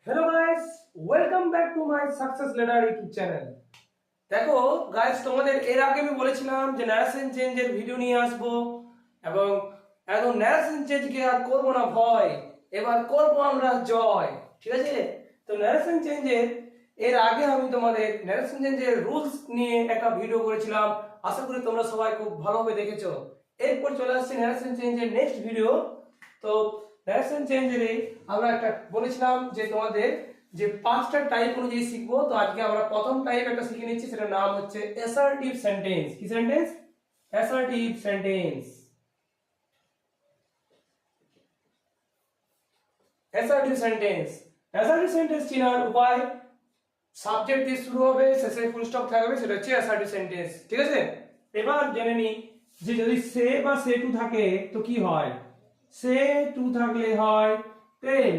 Hello guys, welcome back to my success ladder YouTube channel. দেখো guys, তোমাদের এর আগে আমি বলেছিলাম যে ন্যারেশন চেঞ্জের ভিডিও নিয়ে আসবো এবং একদম ন্যারেশন চেঞ্জকে আর করবো না ভয়, এবার করবো আমরা জয়। ঠিক আছে? তো ন্যারেশন চেঞ্জের এর আগে আমি তোমাদের ন্যারেশন চেঞ্জের রুলস নিয়ে একটা ভিডিও করেছিলাম, আশা করি তোমরা সবাই খুব ভালোভাবে দেখেছো। এরপর চলে আসছে ন্যারেশন চেঞ্জের নেক্সট ভিডিও। তো ন্যারেশন চেঞ্জের আমরা একটা বলেছিলাম যে তোমাদের যে পাঁচটা টাইপ অনুযায়ী শিখবো। তো আজকে আমরা প্রথম টাইপ একটা শিখে নিচ্ছি, সেটার নাম হচ্ছে অ্যাসার্টিভ সেন্টেন্স। কি sentence? Assertive sentence. Assertive sentence, assertive sentence চেনার উপায়, সাবজেক্ট দিয়ে শুরু হবে, শেষে ফুল স্টপ থাকবে, সেটা হচ্ছে অ্যাসার্টিভ সেন্টেন্স। ঠিক আছে? এবার জেনে নি যে যদি সে বা সে টু থাকে তো কি হয়। সে টু থাকলে হয় টেল।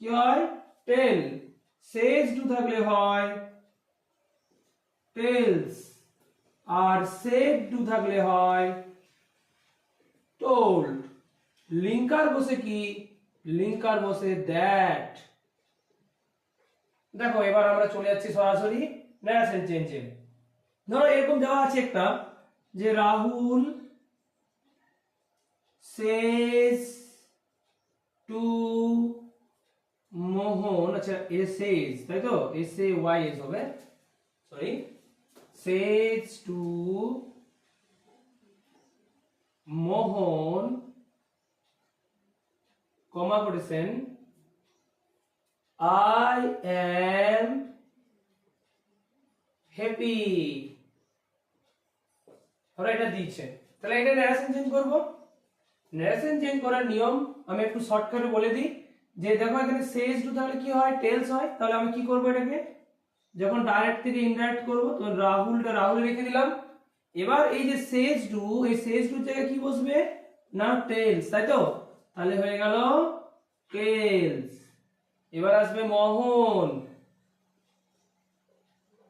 কি হয়? টেল। সেজ টু থাকলে হয় টেলস। আর সেড টু থাকলে হয় টোল্ড। লিঙ্কার বসে কি? লিঙ্কার বসে দ্যাট। দেখো এবার আমরা চলে যাচ্ছি সরাসরি ন্যারেশন চেঞ্জে। ধরো এরকম দেওয়া আছে একটা, যে রাহুল সেজ টু মোহন। আচ্ছা, এ সেজ, তাই তো? এস এ ওয়াই এস হবে, সরি। সেজ টু মোহন, কমা করেছেন, আই এম হ্যাপি। ধরো এটা দিচ্ছে, তাহলে এটা ন্যারেশন চেঞ্জ করবো। ন্যারেশন চেঞ্জ করার নিয়ম আমি একটু শর্টকাটে বলে দিই। যে দেখো এখানে সেজ টু থাকলে কি হয়? টেলস হয়। তাহলে আমি কি করবো এটাকে, যখন ডাইরেক্ট থেকে ইনডাইরেক্ট করবো তো রাহুলটা রাহুল রেখে দিলাম। এবার এই যে সেজ টু, এই সেজ টু জায়গায় কি বসবে না? টেলস, তাই তো? তাহলে হয়ে গেল টেলস। এবার আসবে মোহন,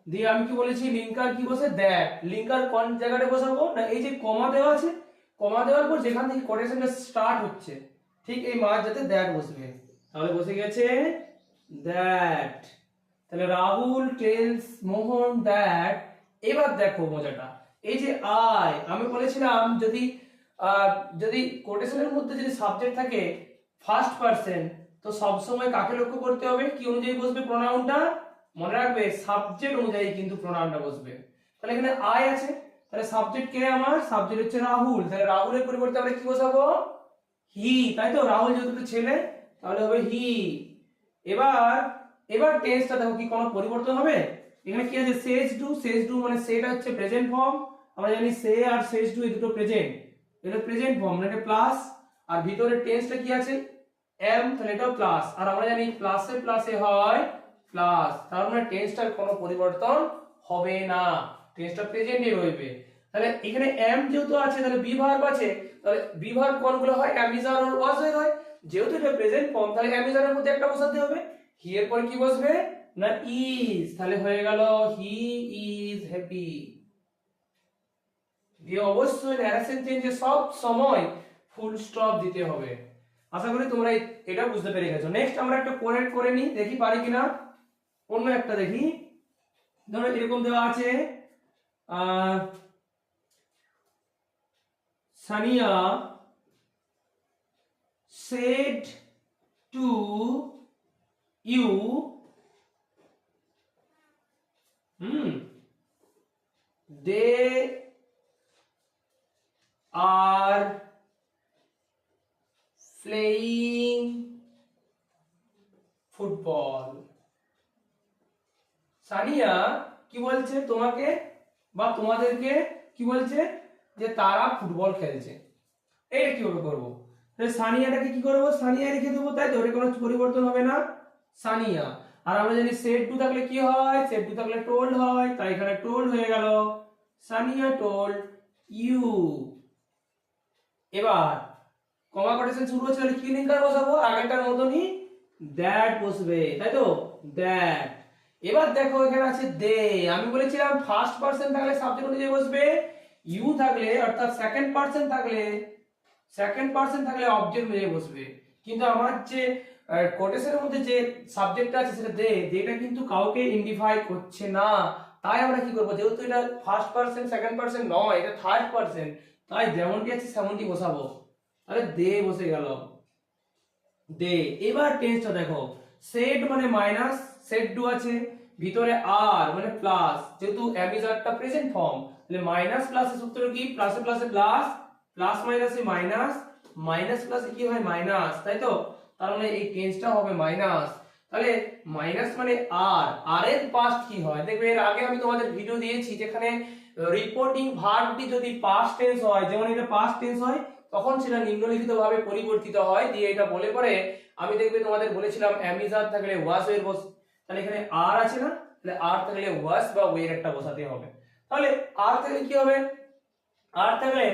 দিয়ে আমি কি বলেছি? লিঙ্কার কি বসে? দ্যাট। লিঙ্কার কোন জায়গাটা বসাবো না? এই যে কমা দেওয়া আছে, কমা দেওয়ার পর যেখান থেকে কোটেশনটা স্টার্ট হচ্ছে ঠিক এই মাঝ যাতে দ্যাট বসবে। তাহলে বসে গেছে দ্যাট। তাহলে রাহুল টেলস মোহন দ্যাট। এবার দেখো মজাটা, এই যে আই, আমি বলেছিলাম যদি যদি কোটেশনের মধ্যে যদি সাবজেক্ট থাকে ফার্স্ট পারসন, তো সব সময় কাকে লক্ষ্য করতে হবে? কি অনুযায়ী বসবে প্রোনাউনটা? মনে রাখবে সাবজেক্ট অনুযায়ী কিন্তু প্রোনাউনটা বসবে। তাহলে এখানে আই আছে, তাহলে সাবজেক্ট কে? আমার সাবজেক্ট হচ্ছে রাহুল। তাহলে রাহুলের পরিবর্তে আমরা কি বসাবো? হি, তাই তো? রাহুল যেহেতু ছেলে, তাহলে হবে হি। এবার এবার টেন্সটা দেখো, কি কোনো পরিবর্তন হবে? এখানে কি আছে? সেজ ডু। সেজ ডু মানে সেটা হচ্ছে প্রেজেন্ট ফর্ম। আমরা জানি সে আর সেজ ডু এই দুটো প্রেজেন্ট, এটা প্রেজেন্ট ফর্ম, মানে এটা প্লাস। আর ভিতরে টেন্সটা কি আছে? এম, তাহলে এটাও প্লাস। আর আমরা জানি প্লাসে প্লাসে হয় প্লাস, তার মানে টেন্সটার কোনো পরিবর্তন হবে না, টেন্সটা প্রেজেন্টই রইবে। তাহলে এখানে এম যেহেতু আছে, তাহলে বি ভার্ব আছে, তাহলে বি ভার্ব কোনগুলো হয়? এম ইজ আর ওয়াজ এর হয়। যেহেতু এটা প্রেজেন্ট ফর্ম, তাহলে এম ইজ আর এর মধ্যে একটা বসাতে হবে। হি এর পরে কি বসবে না? ইজ। তাহলে হয়ে গেল হি ইজ হ্যাপি। দিয়ে অবশ্যই ন্যারেশন চেঞ্জে সব সময় ফুল স্টপ দিতে হবে। আশা করি তোমরা এটা বুঝতে পেরে গেছো। নেক্সট আমরা একটা কোরেক্ট করে নিই, দেখি পারি কিনা। অন্য একটা দেখি। ধরো এরকম দেওয়া আছে, Sania said to you they are playing football। Sania কি বলছে তোমাকে বা তোমাদেরকে? কি বলছে? যে তারা ফুটবল খেলছে। এইটা কিভাবে করবো? সানিয়াটাকে কি করবো? সানিয়া রেখে দেবো, তাই তো? ওটা কোনো পরিবর্তন হবে না, সানিয়া। আর আমরা জানি সেড টু থাকলে কি হয়? সেড টু থাকলে টোল্ড হয়, তাই এখানে টোল্ড হয়ে গেল, সানিয়া টোল্ড ইউ। এবার কমা কোটেশন শুরু হচ্ছে, তাহলে কি লিঙ্কার বসাবো? আগেরটার মতনই দ্যাট বসবে, তাই তো? দ্যাট। এবার দেখো এখানে আছে দে। আমি বলেছিলাম ফার্স্ট পারসন থাকলে সাবজেক্ট অনুযায়ী বসবে, ইউ থাকলে অর্থাৎ সেকেন্ড পারসন থাকলে অবজেক্ট অনুযায়ী বসবে। কিন্তু আমার যে কোটেশনের মধ্যে যে সাবজেক্টটা আছে সেটা দে, যেটা কিন্তু কাউকে ইন্ডিফাই করছে না। তাই আমরা কি করবো, যেহেতু এটা ফার্স্ট পারসন সেকেন্ড পারসন নয়, এটা থার্ড পারসন, তাই যেমনটি আছে সেমনটি বসাবো। তাহলে দে বসে গেল, দে। এবার টেন্সটা দেখো, সেড মানে মাইনাস, সেড টু আছে, ভিতরে আর মানে প্লাস, যেহেতু অ্যামিজারটা প্রেজেন্ট ফর্ম, তাহলে মাইনাস প্লাসের সূত্র কি, প্লাসে প্লাসে প্লাস, প্লাস মাইনাসে মাইনাস, মাইনাস প্লাসে কি হয় মাইনাস, তাই তো? তার মানে এই টেন্সটা হবে মাইনাস। তাহলে মাইনাস মানে আর, আর এর পাস্ট কি হয় দেখবে, এর আগে আমি তোমাদের ভিডিও দিয়েছি যেখানে রিপোর্টিং ভার্বটি যদি পাস্ট টেন্স হয়, যেমন এটা পাস্ট টেন্স হয়, তখন সেটা নিম্নলিখিত ভাবে পরিবর্তিত হয়, দিয়ে এটা বলে পরে আমি দেখবে তোমাদের বলেছিলাম অ্যামিজার থাকলে ওয়াজ এর বস, তাহলে এখানে আর আছে না, তাহলে আর থাকলে ওয়াজ বা ওয়ের একটা বসাতে হবে। তাহলে আর থাকলে কি হবে, আর থাকলে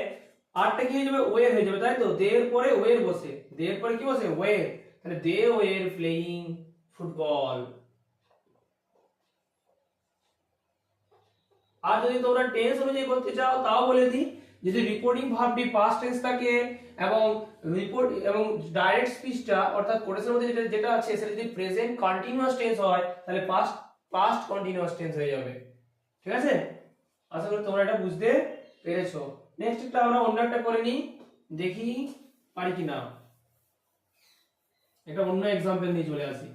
আরটা কি হয়ে যাবে, ওয়ের হয়ে যাবে, তাই তো? দের পরে ওয়ের বসে, দের পরে কি বসে, ওয়ের, তাহলে দে ওয়ের প্লেইং ফুটবল। আর যদি তোমরা টেন্স অনুযায়ী করতে চাও তাও বলে দিই, যদি রিপোর্টিং ভার্বটি পাস্ট টেন্স থাকে এবং রিপোর্ট এবং ডাইরেক্ট স্পিচটা অর্থাৎ কোটেশনের মধ্যে যেটা যেটা আছে সেটা যদি প্রেজেন্ট কন্টিনিউয়াস টেন্স হয়, তাহলে পাস্ট পাস্ট কন্টিনিউয়াস টেন্স হয়ে যাবে। ঠিক আছে, আশা করি তোমরা এটা বুঝতে পেরেছো। নেক্সট একটা আমরা অন্য একটা করে নিই, দেখি পারি কিনা। এটা অন্য এক্সাম্পল নিয়ে চলে আসি।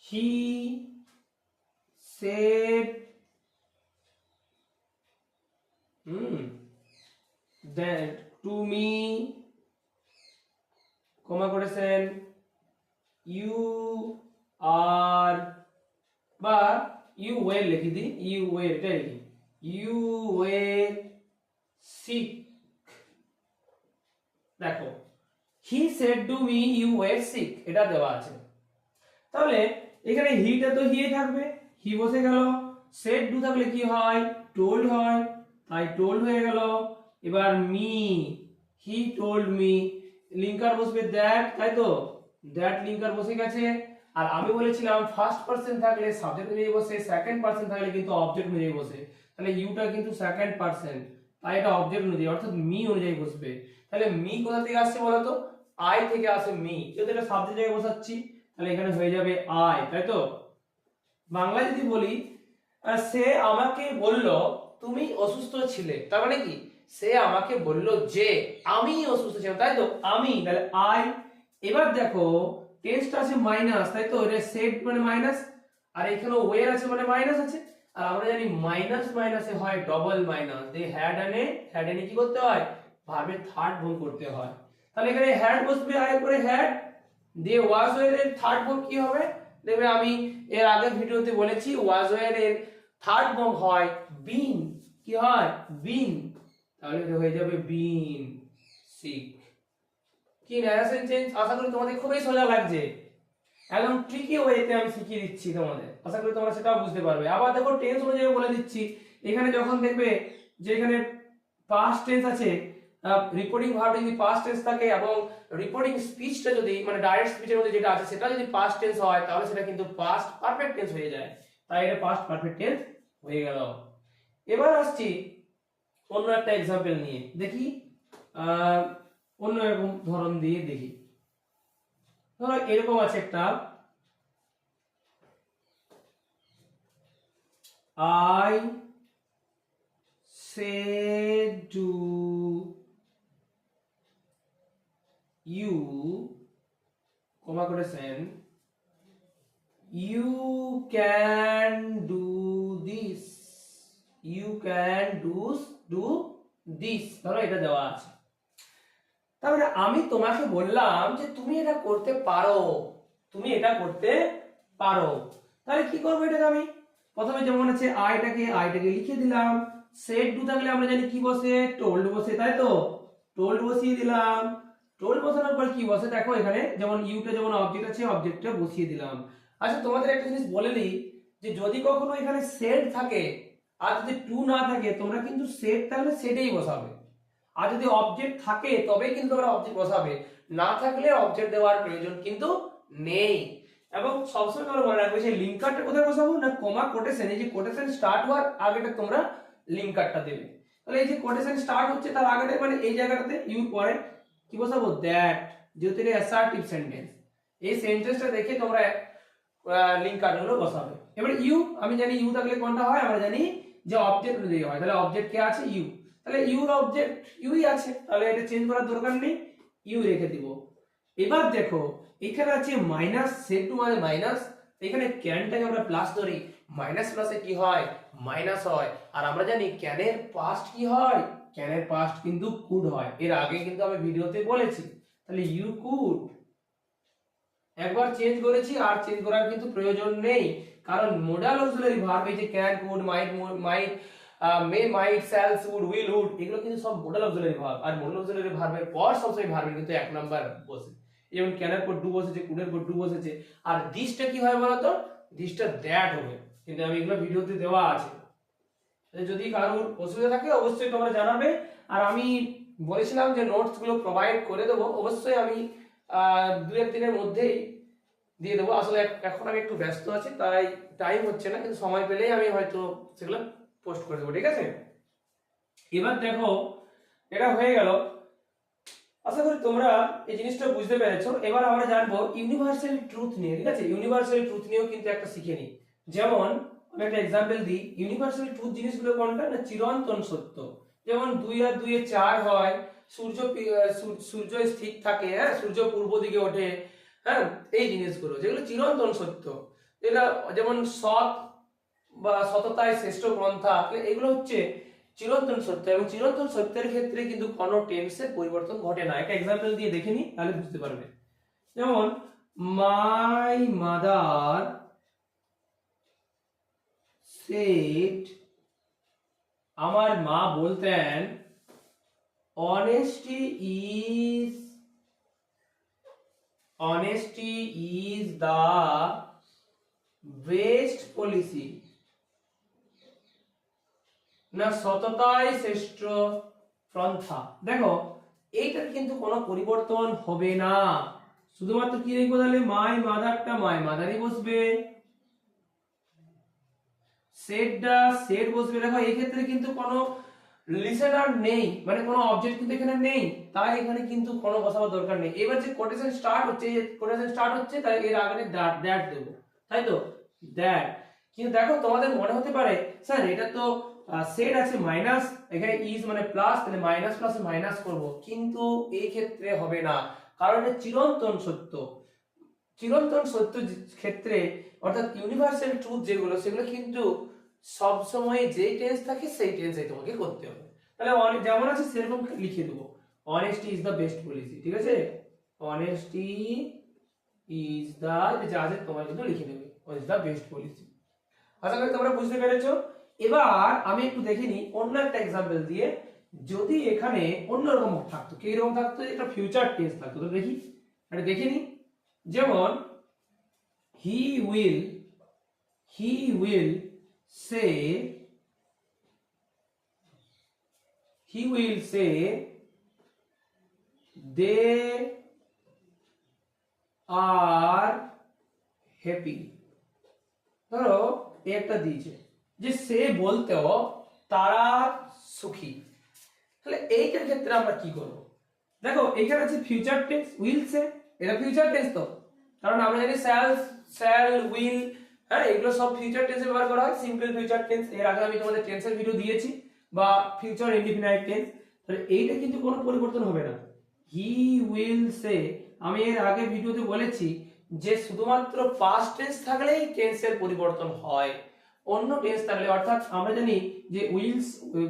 হি said that to me, কমা করেছেন, you are বা you were লিখি দিই, you were এটা লিখি, you were sick। দেখো he said to me you were sick, এটা দেওয়া আছে। তাহলে এখানে হিটা তো হি থাকবে, হি বসে গেল, সেড টু থাকলে কি হয়, টোল্ড হয়, তাই টোল্ড হয়ে গেল। এবার me, he told me, linker বসবে দ্যাট, তাই তো? দ্যাট লিঙ্কার বসে গেছে। আর আমি বলেছিলাম ফার্স্ট পারসন থাকলে সাবজেক্ট অনুযায়ী বসে, সেকেন্ড পারসন থাকলে কিন্তু অবজেক্ট অনুযায়ী বসে। তাহলে ইউটা কিন্তু সেকেন্ড পারসন, তাই এটা অবজেক্ট অনুযায়ী অর্থাৎ মি অনুযায়ী বসবে। তাহলে মি কোথা থেকে আসছে বলতো, আই থেকে আসে মি, যেহেতু এটা সাবজেক্ট জায়গায় বসাচ্ছি, তাহলে এখানে হয়ে যাবে আই, তাই তো? বাংলা যদি বলি, সে আমাকে বলল তুমি অসুস্থ ছিলে, তার মানে কি, সে আমাকে বলল যে আমি অসুস্থ ছিলাম, তাই তো? আমি, তাহলে আই। এবার দেখো টেন্সটা আছে মাইনাস, তাই তো? এটা সেড মানে মাইনাস, আর এখানে ওয়ের আছে মানে মাইনাস আছে, আর আমরা জানি মাইনাস মাইনাসে হয় ডবল মাইনাস। দে হ্যাড এনে, হ্যাড এনে কি করতে হয়, ভার্বের থার্ড ফর্ম করতে হয়। তাহলে এখানে হ্যাড বসবে, আই পরে হ্যাড, দিয়ে ওয়াজ ওয়ার এর থার্ড ফর্ম কি হবে দেখবে, আমি এর আগের ভিডিওতে বলেছি ওয়াজ ওয়ার এর থার্ড ফর্ম হয় বিন, কি হয়, বিন। তাহলে এটা হয়ে যাবে বিন সিক। কি ন্যারেশন চেঞ্জ, আশা করি তোমাদের খুবই সোজা লাগছে, একদম ট্রিকি ওয়েতে আমি শিখিয়ে দিচ্ছি তোমাদের, আশা করি তোমরা সেটাও বুঝতে পারবে। আবার দেখো টেন্স অনুযায়ী বলে দিচ্ছি, এখানে যখন দেখবে যে এখানে পাস্ট টেন্স আছে, রিপোর্টিং ভার্ব যদি পাস্ট টেন্স থাকে এবং রিপোর্টিং স্পিচটা যদি মানে ডাইরেক্ট স্পিচের মধ্যে যেটা আছে সেটা যদি পাস্ট টেন্স হয়, তাহলে সেটা কিন্তু পাস্ট পারফেক্ট টেন্স হয়ে যায়, তাই এটা পাস্ট পারফেক্ট টেন্স হয়ে গেল। এবার আসছি অন্য একটা এক্সাম্পল নিয়ে, দেখি অন্য রকম ধরন দিয়ে দেখি। ধরো এরকম আছে একটা, I said to you, কমা করেছেন, you can do this, you can do this, ধরো এটা দেওয়া আছে। তাহলে আমি তোমাকে বললাম যে তুমি এটা করতে পারো, তুমি এটা করতে পারো। তাহলে কি করবো এটাকে আমি, প্রথমে যেমন আছে আইটাকে লিখে দিলাম, সেড টু থাকলে আমরা জানি কি বসে, টোল্ড বসে, তাই তো? টোল্ড বসিয়ে দিলাম, টোল্ড বসানোর পর কি বসে দেখো, এখানে যেমন ইউটা যেমন অবজেক্ট আছে অবজেক্টটা বসিয়ে দিলাম। আচ্ছা তোমাদের একটা জিনিস বলে দিই, যে যদি কখনো এখানে সেড থাকে আর যদি টু না থাকে, তোমরা কিন্তু সেড থাকলে সেডেই বসাবে, আর যদি অবজেক্ট থাকে তবে কিন্তু তোমরা অবজেক্ট বসাবে, না থাকলে অবজেক্ট দেওয়ার প্রয়োজন কিন্তু নেই। এবং সবসময় তোমরা মনে রাখবে যে লিঙ্কারটা কোথায় বসাবো না, কমা কোটেশন, এই যে কোটেশন স্টার্ট হওয়ার আগেটা তোমরা লিঙ্কারটা দেবে। তাহলে এই যে কোটেশন স্টার্ট হচ্ছে তার আগেটা মানে এই জায়গাটাতে ইউ পরে, কি বসাবো দ্যাট, যেহেতু এটা অ্যাসার্টিভ সেন্টেন্স, এই সেন্টেন্সটা দেখে তোমরা লিঙ্কার গুলো বসাবে। এবার ইউ, আমি জানি ইউ থাকলে কোনটা হয়, আমরা জানি যে অবজেক্ট অনুযায়ী হয়, তাহলে অবজেক্ট কে আছে ইউ, তাহলে ইউর অবজেক্ট ইউই আছে, তাহলে এটা চেঞ্জ করার দরকার নেই, ইউ রেখে দিব। এবার দেখো এখানে আছে মাইনাস, সেট টু মানে মাইনাস, এখানে ক্যানটাকে আমরা প্লাস ধরি, মাইনাস প্লাসে কি হয় মাইনাস হয়, আর আমরা জানি ক্যানের পাস্ট কি হয়, ক্যানের পাস্ট কিন্তু কুড হয়, এর আগে কিন্তু আমি ভিডিওতে বলেছি। তাহলে ইউ কুড, একবার চেঞ্জ করেছি আর চেঞ্জ করার কিন্তু প্রয়োজন নেই, কারণ মোডাল অক্সিলারি ভার্ব এই যে can, could, might, may, might, shall, should, will, would, এগুলো কিন্তু সব মোডাল অক্সিলারি ভার্ব, আর মোডাল অক্সিলারি ভার্বের পর সবসময় ভার্বের কিন্তু এক নাম্বার বসে, যেমন ক্যানের পর ডু বসেছে, কুডের পর ডু বসেছে, আর দিসটা কি হয় বলতো, দিসটা দ্যাট হবে, কিন্তু আমি এগুলো ভিডিওতে দেওয়া আছে, যদি কারোর অসুবিধা থাকে অবশ্যই তোমরা জানাবে, আর আমি বলেছিলাম যে নোটস গুলো প্রোভাইড করে দেবো, অবশ্যই আমি 2-1 দিনের মধ্যেই দিয়ে দেবো, আসলে এখন আমি একটু ব্যস্ত আছি তাই টাইম হচ্ছে না, কিন্তু সময় পেলেই আমি হয়তো সেগুলো পোস্ট করে দেবো, ঠিক আছে। এবার দেখো এটা হয়ে গেল, আশা করি তোমরা এই জিনিসটা বুঝতে পেরেছো। এবার আমরা জানবো ইউনিভার্সাল ট্রুথ নিয়ে, ঠিক আছে, ইউনিভার্সাল ট্রুথ নিয়েও কিন্তু একটা শিখে নিই। যেমন আমি একটা এক্সাম্পল দিই, ইউনিভার্সাল ট্রুথ জিনিসগুলো কোনটা না, চিরন্তন সত্য, যেমন 2 আর 2 4 হয়, সূর্য স্থির থাকে, হ্যাঁ, সূর্য পূর্ব দিকে ওঠে, হ্যাঁ, এই জিনিসগুলো যেগুলো চিরন্তন সত্য, এটা যেমন সৎ বা সততায় শ্রেষ্ঠ গ্রন্থা, এগুলো হচ্ছে চিরন্তন সত্য, এবং চিরন্তন সত্যের ক্ষেত্রে কিন্তু কোনো টেন্সের পরিবর্তন ঘটে না। একটা এক্সাম্পল দিয়ে দেখে নি, তাহলে বুঝতে পারবে। যেমন মাই মাদার সেড, আমার মা বলতেন, honesty is the best policy, না সততাই শ্রেষ্ঠ পন্থা। দেখো এইটার কিন্তু কোনো পরিবর্তন হবে না, শুধুমাত্র কি লিখবো তাহলে, মাই মাদারটা মাই মাদারই বসবে, সেটটা সেট বসবে। দেখো এই ক্ষেত্রে কিন্তু কোনো লিসেনার নেই, মানে কোনো অবজেক্ট কিন্তু এখানে নেই, তাই এখানে কিন্তু কোনো বসাবার দরকার নেই। এবার যে কোটেশন স্টার্ট হচ্ছে, তাই এর আগে দ্যাট দেব, তাই তো দ্যাট। কিন্তু দেখো তোমাদের মনে হতে পারে স্যার এটা তো সেট আছে মাইনাস, এখানে ইজ মানে প্লাস, তাহলে মাইনাস প্লাসে মাইনাস করব, কিন্তু এই ক্ষেত্রে হবে না, কারণ এটা চিরন্তন সত্য। চিরন্তন সত্য ক্ষেত্রে অর্থাৎ ইউনিভার্সাল ট্রুথ যেগুলো, সেগুলো কিন্তু সব সময় যেই টেন্স থাকে সেই টেন্সে তোমাকে করতে হবে। তাহলে যেমন আছে সেরকম লিখে দেবো, honesty is the best policy, ঠিক আছে, অনেস্টি ইজ দ্য, যা আছে তোমরা কিন্তু লিখে দেবে, ইজ দ্য বেস্ট পলিসি। আশা করি তোমরা বুঝতে পেরেছো। এবার আমি একটু দেখে নিই অন্য একটা এক্সাম্পল দিয়ে, যদি এখানে অন্যরকম থাকতো, কি রকম থাকতো, একটা ফিউচার টেন্স থাকতো, তো দেখি এটা দেখে নিই। যেমন he will say they are happy, ধরো একটা দিয়েছে যে সে বলতেও তারা সুখী, তাহলে এইটার ক্ষেত্রে আমরা কি করব, দেখো এখানে আছে ফিউচার টেন্স উইল সে, এটা ফিউচার টেন্স তো, কারণ আমরা জানি শ্যাল উইল, হ্যাঁ, এগুলো সব ফিউচার টেন্সে ব্যবহার করা হয়, সিম্পল ফিউচার টেন্স, এর আগে আমি তোমাদের টেন্সের ভিডিও দিয়েছি, বা ফিউচার ইনডিফিনাইট টেন্স, তাহলে এইটা কিন্তু কোনো পরিবর্তন হবে না, হি উইল সে। আমি এর আগে ভিডিওতে বলেছি যে শুধুমাত্র পাস্ট টেন্স থাকলেই টেন্সের পরিবর্তন হয়, অন্য টেন্স থাকলে, অর্থাৎ আমরা জানি যে উইলস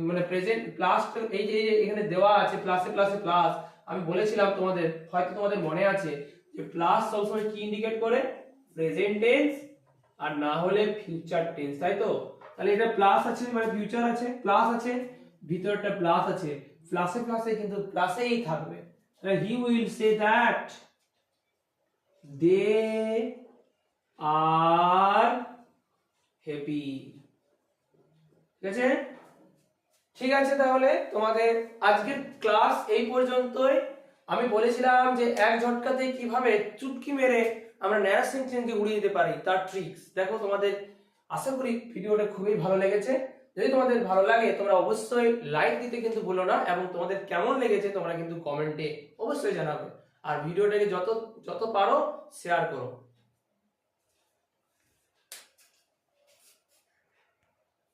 মানে প্রেজেন্ট প্লাস, এই যে এখানে দেওয়া আছে প্লাসে প্লাসে প্লাস, আমি বলেছিলাম তোমাদের, হয়তো তোমাদের মনে আছে যে প্লাস সবসময় কি ইন্ডিকেট করে, প্রেজেন্ট টেন্স, আর না হলে ফিউচার টেন্স, তাই তো। তাহলে এটা প্লাস আছে মানে ফিউচার আছে, প্লাস আছে, ভিতরটা প্লাস আছে, প্লাসে প্লাসে কিন্তু প্লাসেই থাকবে, তাহলে he will say that they are happy, ঠিক আছে। ঠিক আছে, তাহলে তোমাদের আজকের ক্লাস এই পর্যন্তই। আমি বলেছিলাম যে এক ঝটকাতে কিভাবে চুটকি মেরে আমরা ন্যারেশন চেঞ্জকে উড়িয়ে দিতে পারি, তার ট্রিক্স দেখো। তোমাদের আশা করি ভিডিওটা খুবই ভালো লেগেছে। যদি তোমাদের ভালো লাগে তোমরা অবশ্যই লাইক দিতে কিন্তু ভুলো না, এবং তোমাদের কেমন লেগেছে তোমরা কিন্তু কমেন্টে অবশ্যই জানাবে। আর ভিডিওটাকে যত যত পারো শেয়ার করো।